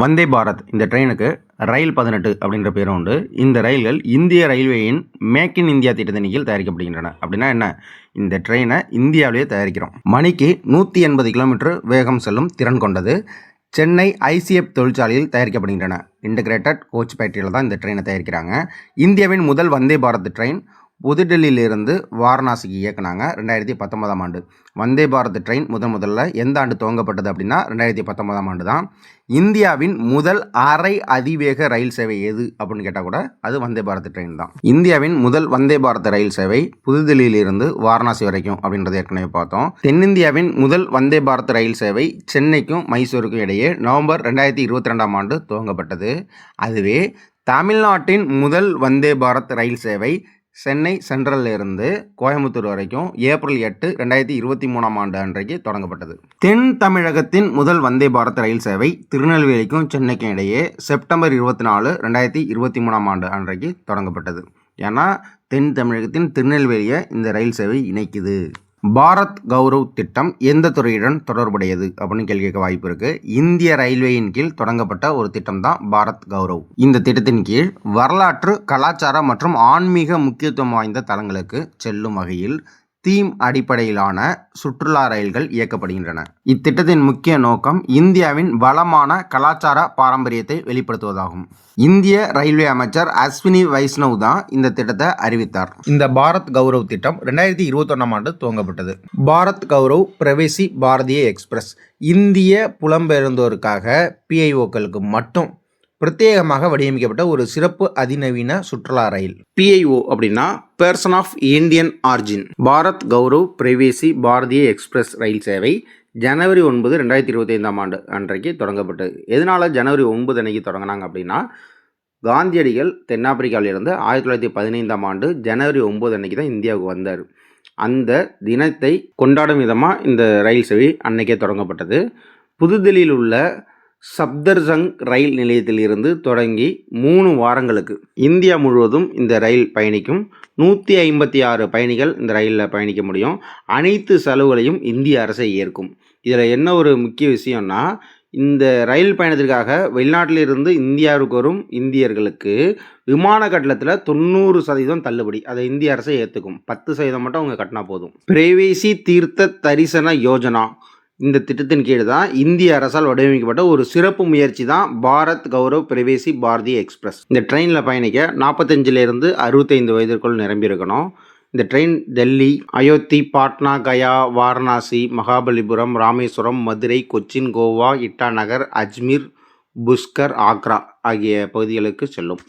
வந்தே பாரத் இந்த ட்ரெயினுக்கு ரயில் 18 அப்படின்ற பேரும் உண்டு. இந்த ரயில்கள் இந்திய ரயில்வேயின் மேக் இன் இந்தியா திட்டத்தின் கீழ் தயாரிக்கப்படுகின்றன. அப்படின்னா என்ன? இந்த ட்ரெயினை இந்தியாவிலேயே தயாரிக்கிறோம். மணிக்கு 180 கிலோமீட்டர் வேகம் செல்லும் திறன் கொண்டது. சென்னை ஐசிஎஃப் தொழிற்சாலையில் தயாரிக்கப்படுகின்றன. இன்டகிரேட்டட் கோச் ஃபேக்டரியில் தான் இந்த ட்ரெயினை தயாரிக்கிறாங்க. இந்தியாவின் முதல் வந்தே பாரத் ட்ரெயின் புதுடெல்லியிலிருந்து வாரணாசிக்கு இயக்குனாங்க 2019ஆம் ஆண்டு. வந்தே பாரத் ட்ரெயின் முதல்ல எந்த ஆண்டு துவங்கப்பட்டது அப்படின்னா 2019ஆம் ஆண்டு தான். இந்தியாவின் முதல் அரை அதிவேக ரயில் சேவை எது அப்படின்னு கேட்டால் கூட அது வந்தே பாரத் ட்ரெயின் தான். இந்தியாவின் முதல் வந்தே பாரத் ரயில் சேவை புதுதில்லியிலிருந்து வாரணாசி வரைக்கும் அப்படின்றது ஏற்கனவே பார்த்தோம். தென்னிந்தியாவின் முதல் வந்தே பாரத் ரயில் சேவை சென்னைக்கும் மைசூருக்கும் இடையே நவம்பர் 2022ஆம் ஆண்டு துவங்கப்பட்டது. அதுவே தமிழ்நாட்டின் முதல் வந்தே பாரத் ரயில் சேவை சென்னை சென்ட்ரலில் இருந்து கோயம்புத்தூர் வரைக்கும் ஏப்ரல் 8, 2023ஆம் ஆண்டு அன்றைக்கு தொடங்கப்பட்டது. தென் தமிழகத்தின் முதல் வந்தே பாரத் ரயில் சேவை திருநெல்வேலிக்கும் சென்னைக்கும் இடையே செப்டம்பர் 24, 2023ஆம் ஆண்டு அன்றைக்கு தொடங்கப்பட்டது. ஏன்னா தென் தமிழகத்தின் திருநெல்வேலியை இந்த ரயில் சேவை இணைக்குது. பாரத் கௌரவ் திட்டம் எந்த துறையுடன் தொடர்புடையது அப்படின்னு கேள்வி கேட்க வாய்ப்பு இருக்கு. இந்திய ரயில்வேயின் கீழ் தொடங்கப்பட்ட ஒரு திட்டம் தான் பாரத் கௌரவ். இந்த திட்டத்தின் கீழ் வரலாற்று, கலாச்சார மற்றும் ஆன்மீக முக்கியத்துவம் வாய்ந்த தலங்களுக்கு செல்லும் வகையில் தீம் அடிப்படையிலான சுற்றுலா ரயில்கள் இயக்கப்படுகின்றன. இத்திட்டத்தின் முக்கிய நோக்கம் இந்தியாவின் வளமான கலாச்சார பாரம்பரியத்தை வெளிப்படுத்துவதாகும். இந்திய ரயில்வே அமைச்சர் அஸ்வினி வைஷ்ணவ் தான் இந்த திட்டத்தை அறிவித்தார். இந்த பாரத் கௌரவ் திட்டம் 2021ஆம் ஆண்டு துவங்கப்பட்டது. பாரத் கௌரவ் பிரவேசி பாரதிய எக்ஸ்பிரஸ் இந்திய புலம்பெயர்ந்தோருக்காக பிஐஓக்களுக்கு மட்டும் பிரத்யேகமாக வடிவமைக்கப்பட்ட ஒரு சிறப்பு அதிநவீன சுற்றுலா ரயில். பிஐஓ அப்படின்னா person of Indian origin. Bharat Gaurav Pravasi Bharatiya Express ரயில் சேவை ஜனவரி 9, 2025ஆம் ஆண்டு அன்றைக்கு தொடங்கப்பட்டது. எதனால ஜனவரி 9 அன்னைக்கு தொடங்கினாங்க அப்படின்னா, காந்தியடிகள் தென்னாப்பிரிக்காவிலிருந்து 1915ஆம் ஆண்டு ஜனவரி 9 அன்னைக்கு தான் இந்தியாவுக்கு வந்தார். அந்த தினத்தை கொண்டாடும் விதமாக இந்த ரயில் சேவை அன்னைக்கே தொடங்கப்பட்டது. புதுதில்லியில் உள்ள சப்தர்ஜங் ரயில் நிலையத்தில் இருந்து தொடங்கி 3 வாரங்களுக்கு இந்தியா முழுவதும் இந்த ரயில் பயணிக்கும். 156 பயணிகள் இந்த ரயிலில் பயணிக்க முடியும். அனைத்து செலவுகளையும் இந்திய அரசை ஏற்கும். இதில் என்ன ஒரு முக்கிய விஷயம்னா, இந்த ரயில் பயணத்திற்காக வெளிநாட்டிலிருந்து இந்தியாவுக்கு வரும் இந்தியர்களுக்கு விமான கட்டணத்தில் 90% தள்ளுபடி. அதை இந்திய அரசை ஏற்றுக்கும். 10% மட்டும் அவங்க கட்டினா போதும். பிரவேசி தீர்த்த தரிசன யோஜனா இந்த திட்டத்தின் கீழ் தான் இந்திய அரசால் வடிவமைக்கப்பட்ட ஒரு சிறப்பு முயற்சி தான் பாரத் கௌரவ் பிரவேசி பாரதிய எக்ஸ்பிரஸ். இந்த ட்ரெயினில் பயணிக்க 45லிருந்து 65 வயதிற்குள் நிரம்பியிருக்கணும். இந்த ட்ரெயின் டெல்லி, அயோத்தி, பாட்னா, கயா, வாரணாசி, மகாபலிபுரம், ராமேஸ்வரம், மதுரை, கொச்சின், கோவா, இட்டாநகர், அஜ்மீர், புஷ்கர், ஆக்ரா ஆகிய பகுதிகளுக்கு செல்லும்.